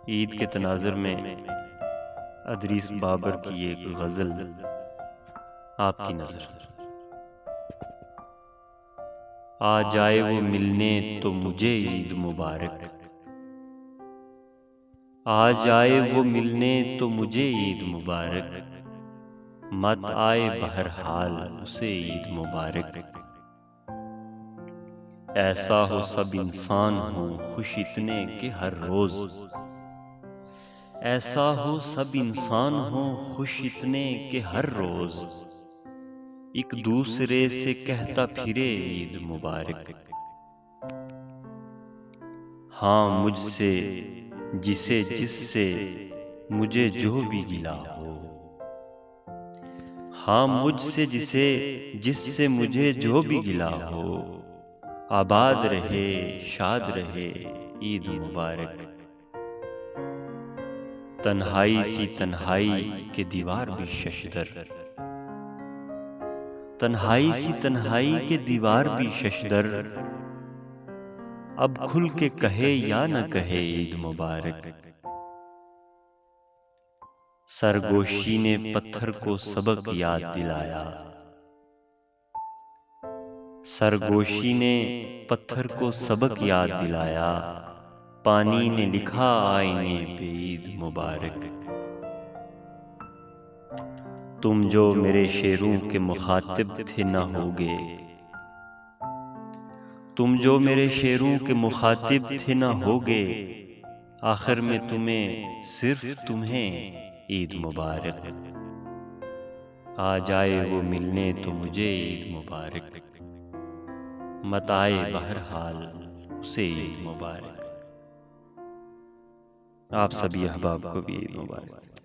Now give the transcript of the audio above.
ईद के तनाज़ुर में अदरीस बाबर की एक गज़ल आपकी नज़र। आ जाए वो मिलने तो मुझे ईद मुबारक, आ जाए वो मिलने तो मुझे ईद मुबारक, मत आए बहरहाल उसे ईद मुबारक। ऐसा हो सब इंसान हो खुश इतने कि हर रोज, ऐसा हो सब इंसान हो खुश इतने कि हर रोज, एक दूसरे से कहता फिरे ईद मुबारक। हाँ मुझसे जिसे जिससे मुझे जो भी गिला हो, हाँ मुझसे जिसे जिससे मुझे जो भी गिला हो, आबाद रहे शाद रहे ईद मुबारक। तन्हाई सी तन्हाई के दीवार भी शशदर, तन्हाई सी तन्हाई के दीवार भी शशदर, अब खुल के कहे या न कहे ईद मुबारक। सरगोशी ने पत्थर को सबक याद दिलाया, सरगोशी ने पत्थर को सबक याद दिलाया, पानी ने लिखा आईने पे ईद मुबारक। तुम जो मेरे शेरों के मुखातिब थे न होगे, तुम जो मेरे शेरों के मुखातिब थे न होगे, आखिर में तुम्हें सिर्फ तुम्हें ईद मुबारक। आ जाए वो मिलने तो मुझे ईद मुबारक, मत आए बहरहाल उसे ईद मुबारक। आप सभी अहबाब को भी ईद मुबारक।